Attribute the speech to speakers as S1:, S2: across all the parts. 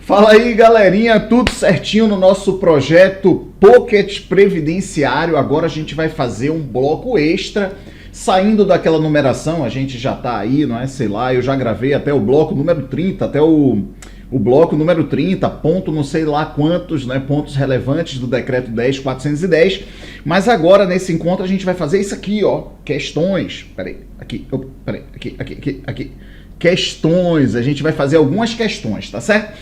S1: Fala aí, galerinha, tudo certinho no nosso projeto Pocket Previdenciário. Agora a gente vai fazer um bloco extra, saindo daquela numeração, a gente já tá aí, não é? Sei lá, eu já gravei até o bloco número 30, até o bloco número 30, ponto não sei lá quantos, né, pontos relevantes do decreto 10.410, mas agora nesse encontro a gente vai fazer isso aqui, ó, questões, aqui, questões, a gente vai fazer algumas questões, tá certo?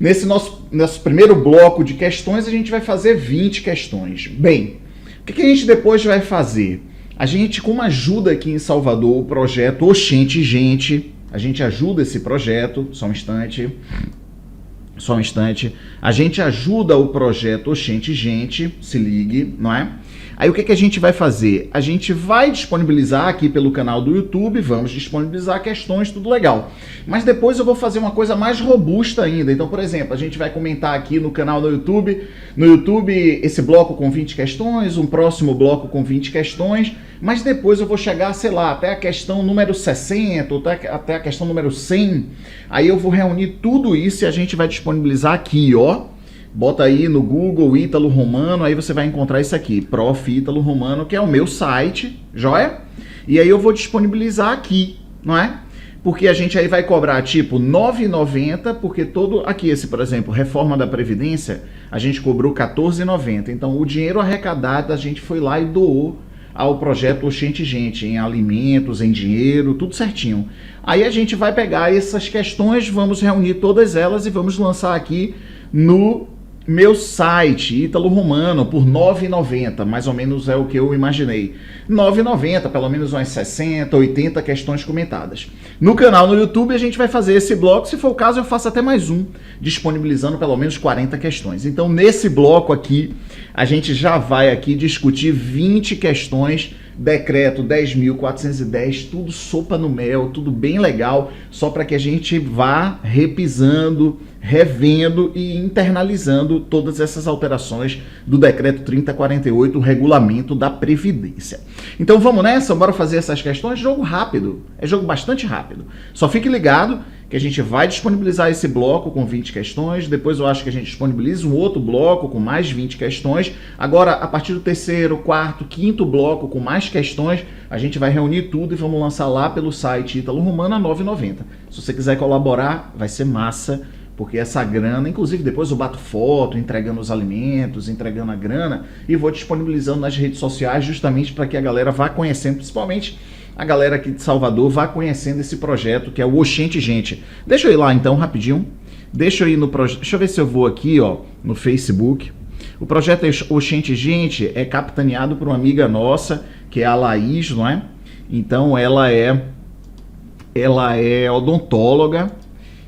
S1: Nesse nosso primeiro bloco de questões, a gente vai fazer 20 questões. Bem, o que a gente depois vai fazer? A gente, como ajuda aqui em Salvador o projeto Oxente Gente, a gente ajuda esse projeto, só um instante, a gente ajuda o projeto Oxente Gente, se ligue, não é? Aí o que a gente vai fazer? A gente vai disponibilizar aqui pelo canal do YouTube, vamos disponibilizar questões, tudo legal. Mas depois eu vou fazer uma coisa mais robusta ainda. Então, por exemplo, a gente vai comentar aqui no canal do YouTube, esse bloco com 20 questões, um próximo bloco com 20 questões, mas depois eu vou chegar, sei lá, até a questão número 60, ou até a questão número 100. Aí eu vou reunir tudo isso e a gente vai disponibilizar aqui, ó. Bota aí no Google Ítalo Romano, aí você vai encontrar isso aqui, Prof. Ítalo Romano, que é o meu site, joia? E aí eu vou disponibilizar aqui, não é? Porque a gente aí vai cobrar tipo R$ 9,90, porque aqui esse, por exemplo, reforma da Previdência, a gente cobrou R$ 14,90. Então o dinheiro arrecadado a gente foi lá e doou ao projeto Oxente Gente, em alimentos, em dinheiro, tudo certinho. Aí a gente vai pegar essas questões, vamos reunir todas elas e vamos lançar aqui no meu site, Ítalo Romano, por R$ 9,90, mais ou menos é o que eu imaginei. R$ 9,90, pelo menos umas 60, 80 questões comentadas. No canal no YouTube a gente vai fazer esse bloco, se for o caso eu faço até mais um, disponibilizando pelo menos 40 questões. Então nesse bloco aqui, a gente já vai aqui discutir 20 questões, decreto 10.410, tudo sopa no mel, tudo bem legal, só para que a gente vá repisando, revendo e internalizando todas essas alterações do decreto 3048, o regulamento da Previdência. Então vamos nessa, bora fazer essas questões. Jogo rápido, é jogo bastante rápido. Só fique ligado que a gente vai disponibilizar esse bloco com 20 questões, depois eu acho que a gente disponibiliza um outro bloco com mais 20 questões. Agora, a partir do terceiro, quarto, quinto bloco com mais questões, a gente vai reunir tudo e vamos lançar lá pelo site Ítalo Romano a R$ 9,90. Se você quiser colaborar, vai ser massa, porque essa grana, inclusive depois eu bato foto, entregando os alimentos, entregando a grana, e vou disponibilizando nas redes sociais justamente para que a galera vá conhecendo, principalmente a galera aqui de Salvador, vá conhecendo esse projeto que é o Oxente Gente. Deixa eu ir lá então, rapidinho. Deixa eu ir no projeto, deixa eu ver se eu vou aqui, ó, no Facebook. O projeto Oxente Gente é capitaneado por uma amiga nossa, que é a Laís, não é? Então ela é odontóloga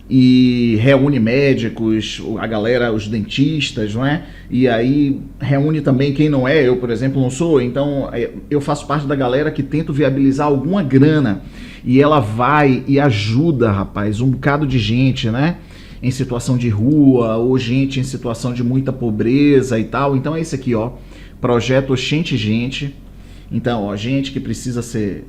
S1: e reúne médicos, a galera, os dentistas, não é? E aí reúne também quem não é, eu, por exemplo, não sou, então eu faço parte da galera que tento viabilizar alguma grana, e ela vai e ajuda, rapaz, um bocado de gente, né? Em situação de rua, ou gente em situação de muita pobreza e tal. Então é esse aqui, ó, projeto Oxente Gente. Então, ó, gente que precisa ser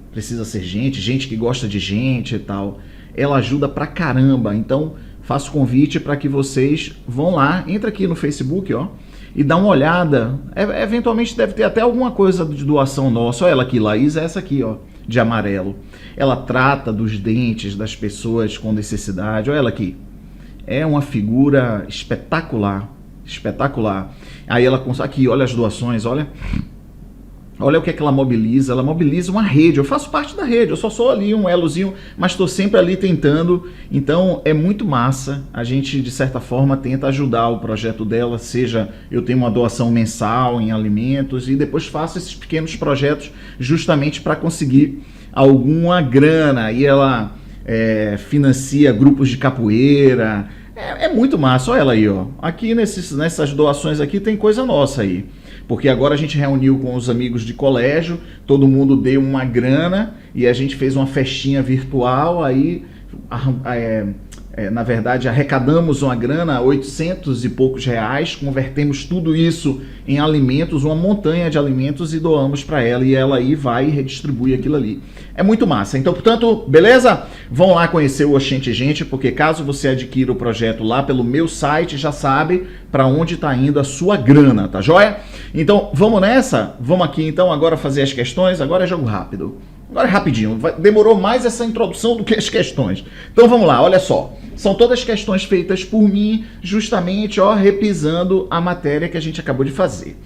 S1: gente que gosta de gente e tal. Ela ajuda pra caramba, então faço convite para que vocês vão lá, entra aqui no Facebook, ó, e dá uma olhada, eventualmente deve ter até alguma coisa de doação nossa. Olha ela aqui, Laís, é essa aqui, ó, de amarelo. Ela trata dos dentes das pessoas com necessidade, olha ela aqui, é uma figura espetacular, espetacular. Aí ela consegue, aqui, olha as doações, olha o que é que ela mobiliza uma rede, eu faço parte da rede, eu só sou ali um elozinho, mas estou sempre ali tentando, então é muito massa, a gente de certa forma tenta ajudar o projeto dela, seja eu tenho uma doação mensal em alimentos e depois faço esses pequenos projetos justamente para conseguir alguma grana, e ela financia grupos de capoeira, é muito massa, olha ela aí, ó, aqui nessas doações aqui tem coisa nossa aí. Porque agora a gente reuniu com os amigos de colégio, todo mundo deu uma grana e a gente fez uma festinha virtual, aí na verdade, arrecadamos uma grana, 800 e poucos reais, convertemos tudo isso em alimentos, uma montanha de alimentos e doamos para ela, e ela aí vai e redistribui aquilo ali. É muito massa. Então, portanto, beleza? Vão lá conhecer o Oxente Gente, porque caso você adquira o projeto lá pelo meu site, já sabe para onde está indo a sua grana, tá joia? Então, vamos nessa? Vamos aqui então agora fazer as questões, agora é jogo rápido. Agora é rapidinho, demorou mais essa introdução do que as questões. Então vamos lá, olha só. São todas questões feitas por mim, justamente, ó, repisando a matéria que a gente acabou de fazer.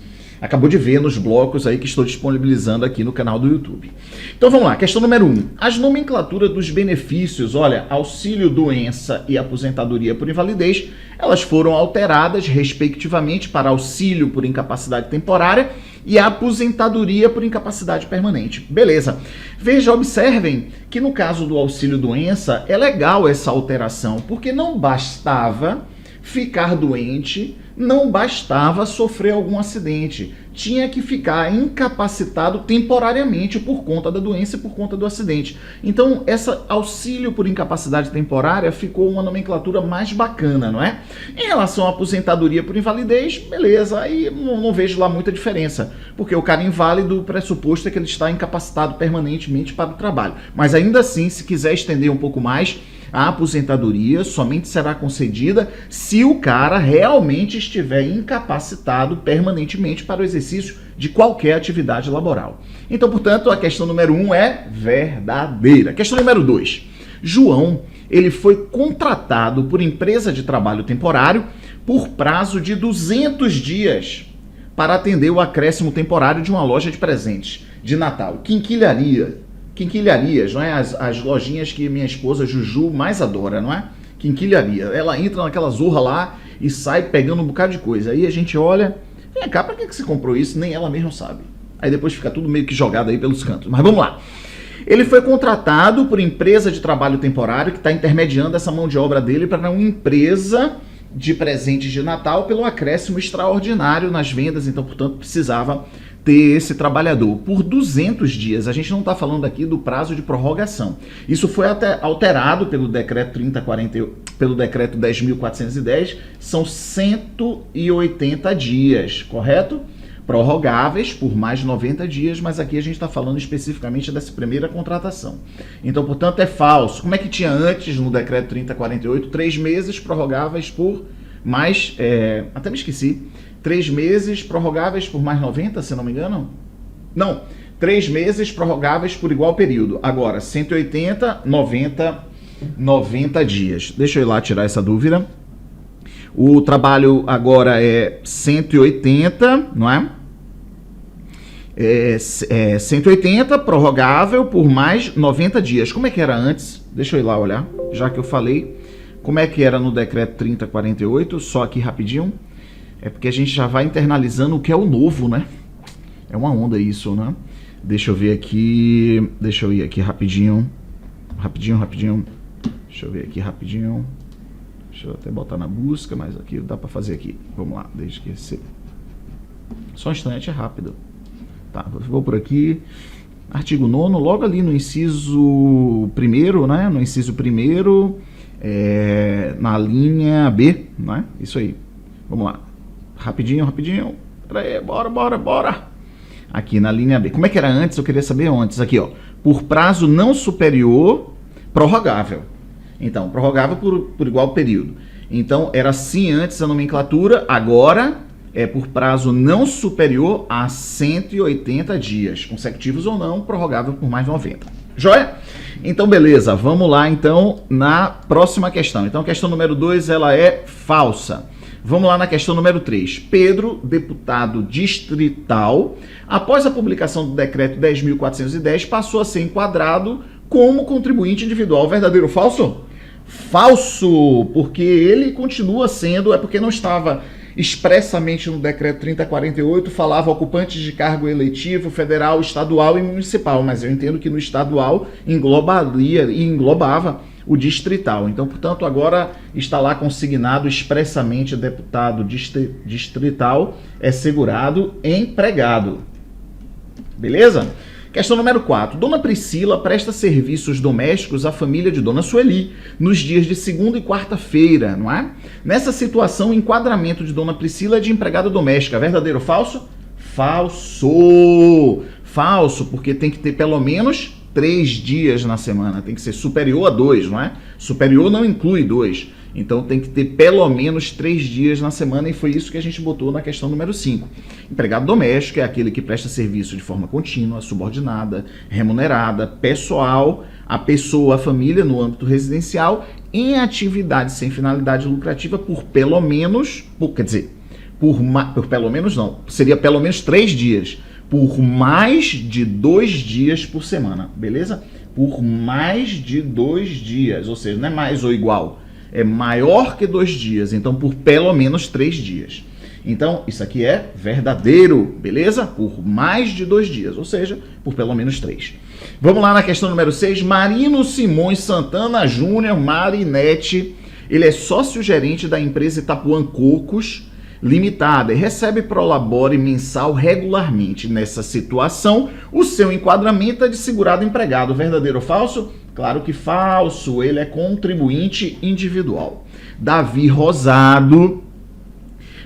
S1: Acabou de ver nos blocos aí que estou disponibilizando aqui no canal do YouTube. Então vamos lá, questão número 1. As nomenclaturas dos benefícios, olha, auxílio doença e aposentadoria por invalidez, elas foram alteradas respectivamente para auxílio por incapacidade temporária e aposentadoria por incapacidade permanente. Beleza. Veja, observem que no caso do auxílio doença é legal essa alteração, porque não bastava ficar doente, não bastava sofrer algum acidente, tinha que ficar incapacitado temporariamente por conta da doença e por conta do acidente. Então, esse auxílio por incapacidade temporária ficou uma nomenclatura mais bacana, não é? Em relação à aposentadoria por invalidez, beleza, aí não vejo lá muita diferença, porque o cara inválido, o pressuposto é que ele está incapacitado permanentemente para o trabalho. Mas ainda assim, se quiser estender um pouco mais, a aposentadoria somente será concedida se o cara realmente estiver incapacitado permanentemente para o exercício de qualquer atividade laboral. Então, portanto, a questão número 1 é verdadeira. Questão número 2. João, ele foi contratado por empresa de trabalho temporário por prazo de 200 dias para atender o acréscimo temporário de uma loja de presentes de Natal. Quinquilharias, não é? As lojinhas que minha esposa Juju mais adora, não é? Quinquilharia. Ela entra naquela zorra lá e sai pegando um bocado de coisa. Aí a gente olha, vem cá, pra que você comprou isso? Nem ela mesma sabe. Aí depois fica tudo meio que jogado aí pelos cantos. Mas vamos lá. Ele foi contratado por empresa de trabalho temporário que está intermediando essa mão de obra dele para uma empresa de presentes de Natal pelo acréscimo extraordinário nas vendas. Então, portanto, precisava ter esse trabalhador por 200 dias. A gente não está falando aqui do prazo de prorrogação. Isso foi até alterado pelo decreto 3048, pelo decreto 10.410, são 180 dias, correto? Prorrogáveis por mais 90 dias, mas aqui a gente está falando especificamente dessa primeira contratação. Então, portanto, é falso. Como é que tinha antes no decreto 3048? 3 meses prorrogáveis por mais... até me esqueci. 3 meses prorrogáveis por mais 90, se não me engano? Não, 3 meses prorrogáveis por igual período. Agora, 180, 90 dias. Deixa eu ir lá tirar essa dúvida. O trabalho agora é 180, não é? 180, prorrogável por mais 90 dias. Como é que era antes? Deixa eu ir lá olhar, já que eu falei. Como é que era no decreto 3048? Só aqui rapidinho. É porque a gente já vai internalizando o que é o novo, né? É uma onda isso, né? Deixa eu ver aqui... Deixa eu ir aqui rapidinho. Rapidinho. Deixa eu ver aqui rapidinho. Deixa eu até botar na busca, mas aqui dá pra fazer aqui. Vamos lá, deixa eu esquecer. Só um instante, é rápido. Tá, vou por aqui. Artigo 9º, logo ali no inciso 1º, né? No inciso 1º, na linha B, né? Isso aí. Vamos lá. Rapidinho. Pera aí, bora. Aqui na linha B. Como é que era antes? Eu queria saber antes. Aqui, ó. Por prazo não superior, prorrogável. Então, prorrogável por igual período. Então, era assim antes a nomenclatura, agora é por prazo não superior a 180 dias, consecutivos ou não, prorrogável por mais 90. Joia? Então, beleza. Vamos lá, então, na próxima questão. Então, a questão número 2, ela é falsa. Vamos lá na questão número 3. Pedro, deputado distrital, após a publicação do decreto 10.410, passou a ser enquadrado como contribuinte individual. Verdadeiro ou falso? Falso, porque ele continua sendo, é porque não estava expressamente no decreto 3048, falava ocupantes de cargo eletivo federal, estadual e municipal, mas eu entendo que no estadual englobava o distrital. Então, portanto, agora está lá consignado expressamente deputado distrital é segurado empregado. Beleza? Questão número 4. Dona Priscila presta serviços domésticos à família de Dona Sueli nos dias de segunda e quarta-feira, não é? Nessa situação, o enquadramento de Dona Priscila é de empregada doméstica. Verdadeiro ou falso? Falso! Falso, porque tem que ter pelo menos 3 dias na semana. Tem que ser superior a 2, não é? Superior não inclui 2. Então tem que ter pelo menos 3 dias na semana e foi isso que a gente botou na questão número 5. Empregado doméstico é aquele que presta serviço de forma contínua, subordinada, remunerada, pessoal, a pessoa, a família no âmbito residencial, em atividade sem finalidade lucrativa por pelo menos, por pelo menos não, seria pelo menos 3 dias, por mais de 2 dias por semana, beleza? Por mais de 2 dias, ou seja, não é mais ou igual. É maior que 2 dias, então por pelo menos 3 dias. Então, isso aqui é verdadeiro, beleza? Por mais de 2 dias, ou seja, por pelo menos 3. Vamos lá na questão número 6. Marino Simões Santana Júnior Marinete, ele é sócio-gerente da empresa Itapuã Cocos Limitada e recebe prolabore mensal regularmente. Nessa situação, o seu enquadramento é de segurado empregado. Verdadeiro ou falso? Claro que falso, ele é contribuinte individual. Davi Rosado,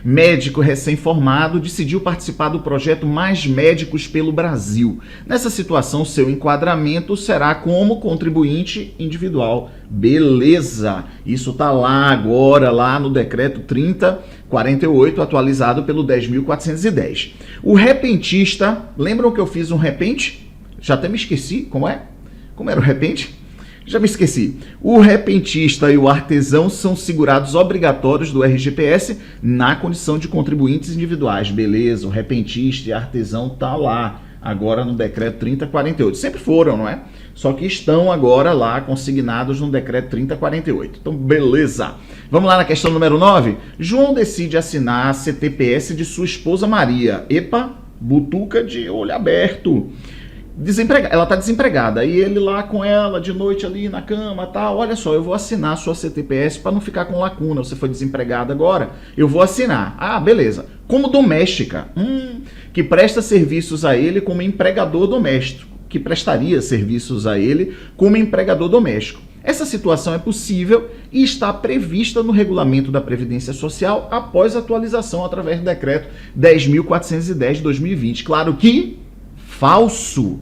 S1: médico recém-formado, decidiu participar do projeto Mais Médicos pelo Brasil. Nessa situação, seu enquadramento será como contribuinte individual. Beleza, isso está lá agora, lá no decreto 3048, atualizado pelo 10.410. O repentista, lembram que eu fiz um repente? Já até me esqueci, como é? Como era o repente? Já me esqueci. O repentista e o artesão são segurados obrigatórios do RGPS na condição de contribuintes individuais. Beleza, o repentista e artesão tá lá, agora no decreto 3048. Sempre foram, não é? Só que estão agora lá consignados no decreto 3048. Então, beleza. Vamos lá na questão número 9. João decide assinar a CTPS de sua esposa Maria. Epa, butuca de olho aberto. Ela está desempregada, e ele lá com ela de noite ali na cama, tá? Olha só, eu vou assinar a sua CTPS para não ficar com lacuna. Você foi desempregada agora, eu vou assinar. Ah, beleza. Como doméstica, que presta serviços a ele como empregador doméstico, que prestaria serviços a ele como empregador doméstico. Essa situação é possível e está prevista no regulamento da Previdência Social após atualização através do decreto 10.410 de 2020. Claro que falso.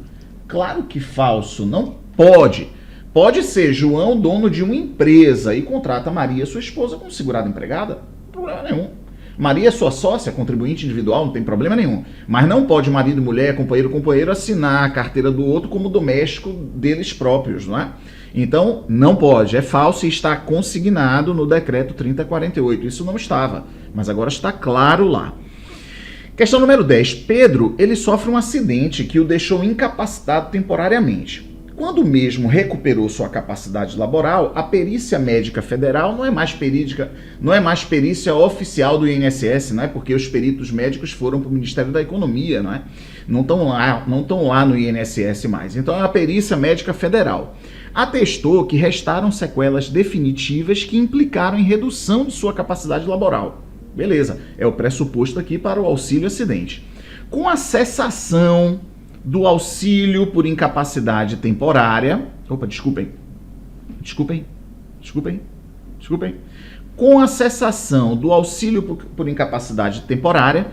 S1: Claro que falso. Não pode. Pode ser João, dono de uma empresa, e contrata Maria, sua esposa, como segurada empregada. Não tem problema nenhum. Maria é sua sócia, contribuinte individual, não tem problema nenhum. Mas não pode marido, mulher, companheiro, assinar a carteira do outro como doméstico deles próprios, não é? Então, não pode. É falso e está consignado no decreto 3048. Isso não estava, mas agora está claro lá. Questão número 10. Pedro, ele sofre um acidente que o deixou incapacitado temporariamente. Quando o mesmo recuperou sua capacidade laboral, a perícia médica federal não é mais perícia oficial do INSS, não é? Porque os peritos médicos foram para o Ministério da Economia, não é? Não estão lá no INSS mais. Então é a perícia médica federal. Atestou que restaram sequelas definitivas que implicaram em redução de sua capacidade laboral. Beleza, é o pressuposto aqui para o auxílio acidente. Com a cessação do auxílio por incapacidade temporária... Opa, desculpem. Com a cessação do auxílio por incapacidade temporária,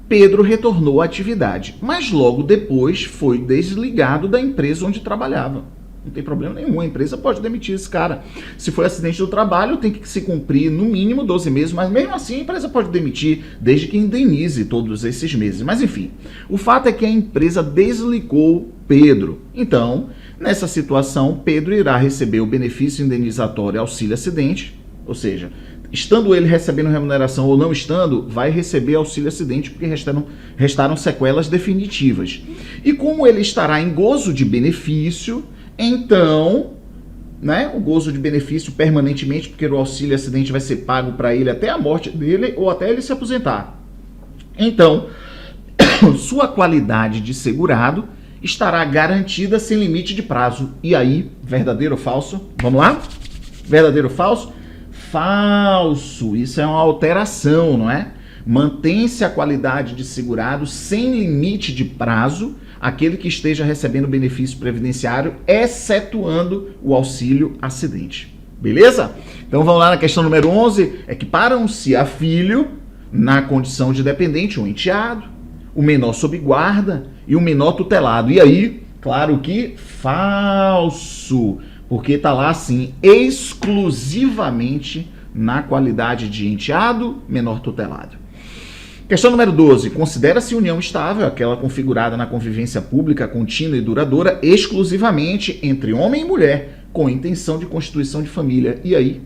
S1: Pedro retornou à atividade, mas logo depois foi desligado da empresa onde trabalhava. Não tem problema nenhum, a empresa pode demitir esse cara. Se foi acidente do trabalho, tem que se cumprir no mínimo 12 meses, mas mesmo assim a empresa pode demitir, desde que indenize todos esses meses. Mas enfim, o fato é que a empresa desligou Pedro. Então, nessa situação, Pedro irá receber o benefício indenizatório auxílio acidente, ou seja, estando ele recebendo remuneração ou não estando, vai receber auxílio acidente porque restaram sequelas definitivas. E como ele estará em gozo de benefício, então, né, o gozo de benefício permanentemente, porque o auxílio acidente vai ser pago para ele até a morte dele ou até ele se aposentar. Então, sua qualidade de segurado estará garantida sem limite de prazo. E aí, verdadeiro ou falso? Vamos lá? Verdadeiro ou falso? Falso. Isso é uma alteração, não é? Mantém-se a qualidade de segurado sem limite de prazo, aquele que esteja recebendo benefício previdenciário, excetuando o auxílio acidente. Beleza? Então vamos lá na questão número 11. Equiparam-se a filho na condição de dependente, um enteado, o menor sob guarda e o menor tutelado. E aí, claro que falso, porque está lá assim, exclusivamente na qualidade de enteado, menor tutelado. Questão número 12. Considera-se união estável aquela configurada na convivência pública, contínua e duradoura, exclusivamente entre homem e mulher, com intenção de constituição de família. E aí?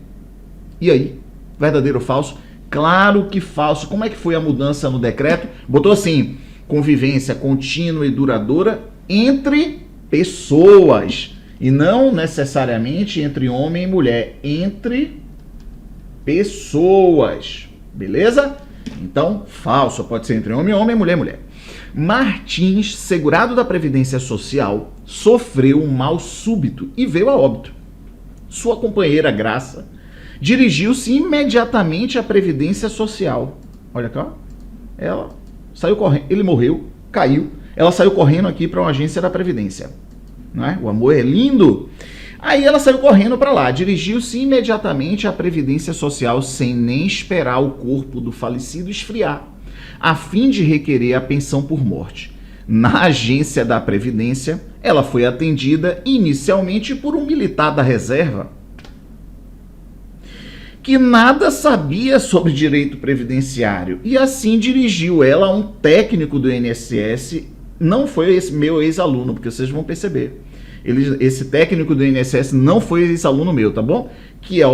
S1: E aí? Verdadeiro ou falso? Claro que falso. Como é que foi a mudança no decreto? Botou assim, convivência contínua e duradoura entre pessoas, e não necessariamente entre homem e mulher, entre pessoas. Beleza? Então, falso, pode ser entre homem e homem, mulher e mulher. Martins, segurado da Previdência Social, sofreu um mal súbito e veio a óbito. Sua companheira, Graça, dirigiu-se imediatamente à Previdência Social. Olha aqui, ó. Ela saiu correndo, ele morreu, caiu. Ela saiu correndo aqui para uma agência da Previdência. Não é? O amor é lindo. Aí ela saiu correndo para lá, dirigiu-se imediatamente à Previdência Social sem nem esperar o corpo do falecido esfriar, a fim de requerer a pensão por morte. Na agência da Previdência, ela foi atendida inicialmente por um militar da reserva, que nada sabia sobre direito previdenciário, e assim dirigiu ela a um técnico do INSS. Não foi esse meu ex-aluno, porque vocês vão perceber. Esse técnico do INSS não foi ex-aluno meu, tá bom? Que a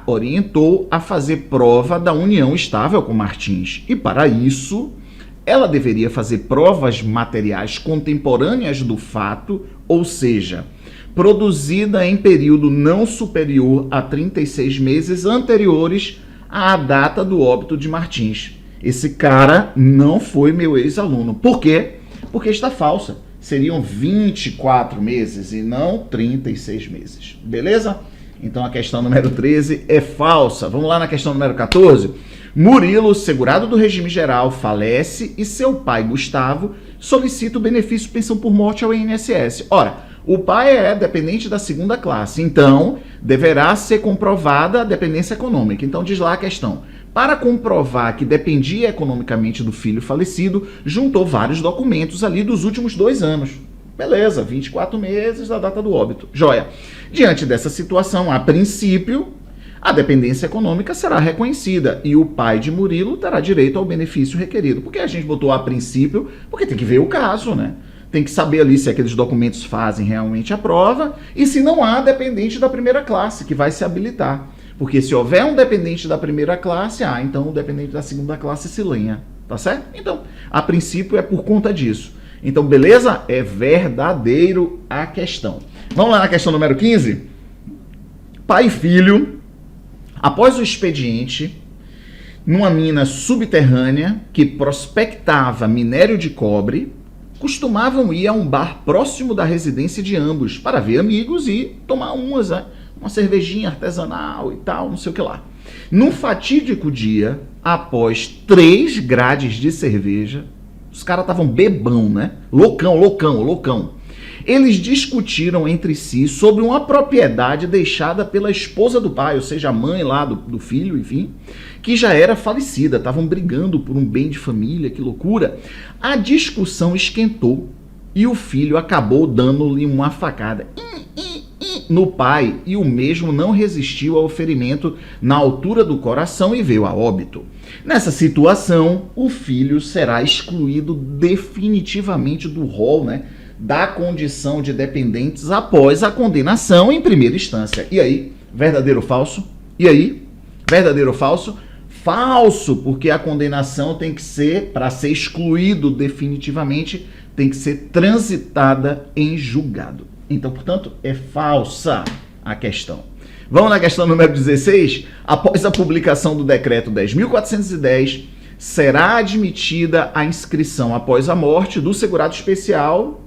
S1: orientou a fazer prova da união estável com Martins. E para isso, ela deveria fazer provas materiais contemporâneas do fato, ou seja, produzida em período não superior a 36 meses anteriores à data do óbito de Martins. Esse cara não foi meu ex-aluno. Por quê? Porque está falsa. Seriam 24 meses e não 36 meses. Beleza? Então a questão número 13 é falsa. Vamos lá na questão número 14. Murilo, segurado do regime geral, falece e seu pai, Gustavo, solicita o benefício pensão por morte ao INSS. Ora, o pai é dependente da segunda classe, então deverá ser comprovada a dependência econômica. Então diz lá a questão. Para comprovar que dependia economicamente do filho falecido, juntou vários documentos ali dos últimos 2 anos. Beleza, 24 meses da data do óbito. Joia. Diante dessa situação, a princípio, a dependência econômica será reconhecida e o pai de Murilo terá direito ao benefício requerido. Por que a gente botou a princípio? Porque tem que ver o caso, né? Tem que saber ali se aqueles documentos fazem realmente a prova e se não há dependente da primeira classe que vai se habilitar. Porque se houver um dependente da primeira classe, então o dependente da segunda classe se lenha, tá certo? Então, a princípio é por conta disso. Então, beleza? É verdadeiro a questão. Vamos lá na questão número 15? Pai e filho, após o expediente, numa mina subterrânea que prospectava minério de cobre, costumavam ir a um bar próximo da residência de ambos para ver amigos e tomar uma cervejinha artesanal e tal, não sei o que lá. Num fatídico dia, após 3 grades de cerveja, os caras estavam bebão, né? Loucão. Eles discutiram entre si sobre uma propriedade deixada pela esposa do pai, ou seja, a mãe lá do filho, enfim, que já era falecida. Estavam brigando por um bem de família, que loucura. A discussão esquentou e o filho acabou dando-lhe uma facada no pai e o mesmo não resistiu ao ferimento na altura do coração e veio a óbito. Nessa situação, o filho será excluído definitivamente do rol, né, da condição de dependentes após a condenação em primeira instância. E aí, verdadeiro ou falso? E aí, verdadeiro ou falso? Falso, porque a condenação tem que ser, para ser excluído definitivamente, tem que ser transitada em julgado. Então, portanto, é falsa a questão. Vamos na questão número 16. Após a publicação do decreto 10.410, será admitida a inscrição após a morte do segurado especial,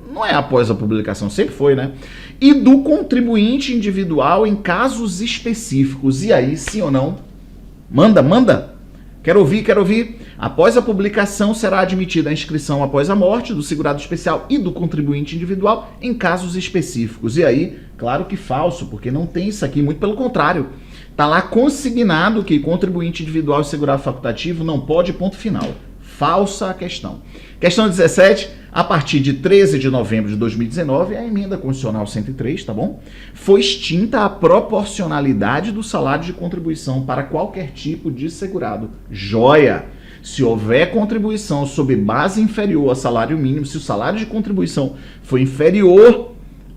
S1: não é após a publicação, sempre foi, né? E do contribuinte individual em casos específicos. E aí, sim ou não? Manda. Quero ouvir, quero ouvir. Após a publicação, será admitida a inscrição após a morte do segurado especial e do contribuinte individual em casos específicos. E aí, claro que falso, porque não tem isso aqui, muito pelo contrário. Está lá consignado que contribuinte individual e segurado facultativo não pode, ponto final. Falsa a questão. Questão 17, a partir de 13 de novembro de 2019, a emenda constitucional 103, tá bom? Foi extinta a proporcionalidade do salário de contribuição para qualquer tipo de segurado. Joia! Se houver contribuição sob base inferior ao salário mínimo, se o salário de contribuição for inferior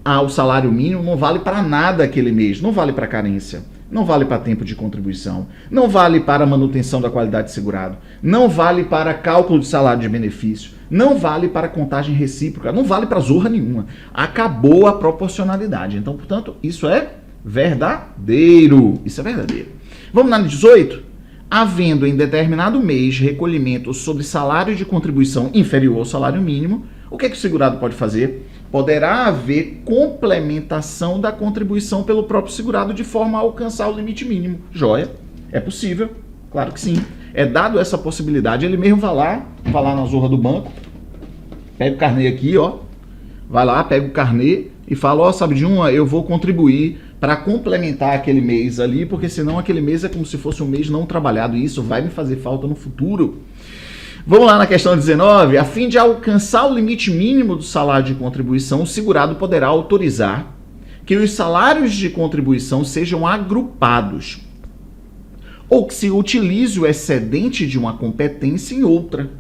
S1: ao salário mínimo, não vale para nada aquele mês, não vale para carência. Não vale para tempo de contribuição, não vale para manutenção da qualidade de segurado, não vale para cálculo de salário de benefício, não vale para contagem recíproca, não vale para zorra nenhuma. Acabou a proporcionalidade. Então, portanto, isso é verdadeiro. Isso é verdadeiro. Vamos na 18? Havendo em determinado mês recolhimento sobre salário de contribuição inferior ao salário mínimo, o que é que o segurado pode fazer? Poderá haver complementação da contribuição pelo próprio segurado de forma a alcançar o limite mínimo. Joia? É possível? Claro que sim. É dado essa possibilidade. Ele mesmo vai lá na zorra do banco, pega o carnê aqui, ó, vai lá, pega o carnê e fala, ó, sabe de uma, eu vou contribuir para complementar aquele mês ali, porque senão aquele mês é como se fosse um mês não trabalhado e isso vai me fazer falta no futuro. Vamos lá na questão 19. A fim de alcançar o limite mínimo do salário de contribuição, o segurado poderá autorizar que os salários de contribuição sejam agrupados ou que se utilize o excedente de uma competência em outra.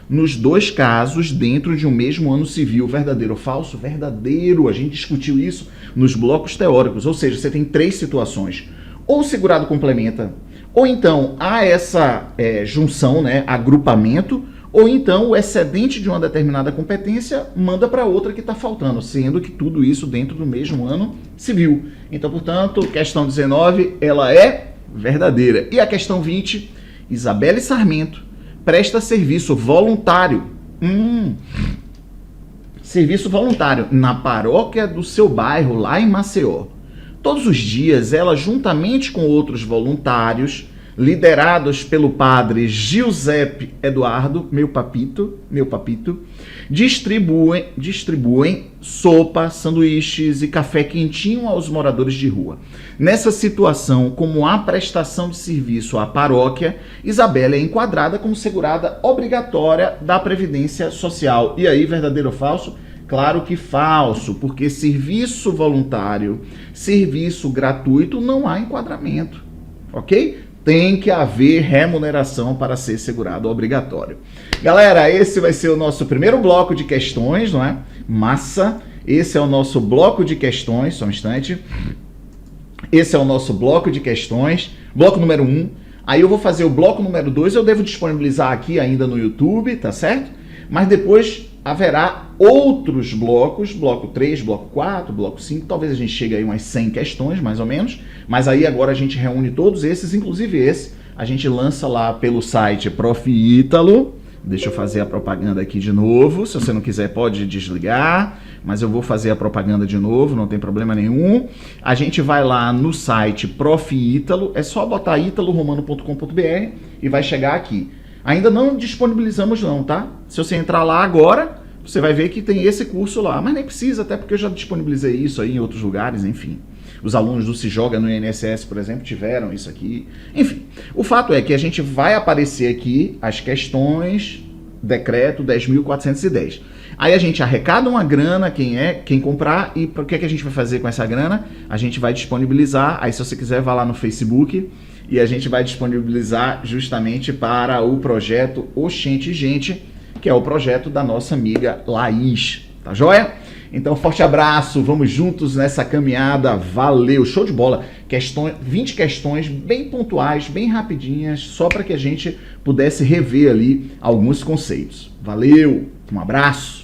S1: Nos dois casos, dentro de um mesmo ano civil. Verdadeiro ou falso? Verdadeiro. A gente discutiu isso nos blocos teóricos. Ou seja, você tem três situações. Ou o segurado complementa, ou então há essa junção, né, agrupamento, ou então o excedente de uma determinada competência manda para outra que está faltando, sendo que tudo isso dentro do mesmo ano civil. Então, portanto, questão 19, ela é verdadeira. E a questão 20, Isabelle Sarmento presta serviço voluntário. Serviço voluntário na paróquia do seu bairro, lá em Maceió. Todos os dias, ela, juntamente com outros voluntários, liderados pelo padre Giuseppe Eduardo, meu papito, distribuem sopa, sanduíches e café quentinho aos moradores de rua. Nessa situação, como há prestação de serviço à paróquia, Isabelle é enquadrada como segurada obrigatória da Previdência Social. E aí, verdadeiro ou falso? Claro que falso, porque serviço voluntário, serviço gratuito, não há enquadramento, ok? Tem que haver remuneração para ser segurado obrigatório. Galera, esse vai ser o nosso primeiro bloco de questões, não é? Massa! Esse é o nosso bloco de questões, só um instante. Esse é o nosso bloco de questões, bloco número 1. Aí eu vou fazer o bloco número 2, eu devo disponibilizar aqui ainda no YouTube, tá certo? Mas depois haverá outros blocos, bloco 3, bloco 4, bloco 5, talvez a gente chegue aí umas 100 questões, mais ou menos, mas aí agora a gente reúne todos esses, inclusive esse, a gente lança lá pelo site Prof. Ítalo. Deixa eu fazer a propaganda aqui de novo, se você não quiser pode desligar, mas eu vou fazer a propaganda de novo, não tem problema nenhum. A gente vai lá no site Prof. Ítalo, é só botar italoromano.com.br e vai chegar aqui. Ainda não disponibilizamos não, tá? Se você entrar lá agora, você vai ver que tem esse curso lá, mas nem precisa, até porque eu já disponibilizei isso aí em outros lugares, enfim. Os alunos do Se Joga no INSS, por exemplo, tiveram isso aqui. Enfim, o fato é que a gente vai aparecer aqui as questões, decreto 10.410. Aí a gente arrecada uma grana, quem comprar, e o que a gente vai fazer com essa grana? A gente vai disponibilizar, aí se você quiser, vá lá no Facebook, e a gente vai disponibilizar justamente para o projeto Oxente Gente, que é o projeto da nossa amiga Laís, tá joia? Então, forte abraço, vamos juntos nessa caminhada, valeu, show de bola. 20 questões bem pontuais, bem rapidinhas, só para que a gente pudesse rever ali alguns conceitos. Valeu, um abraço.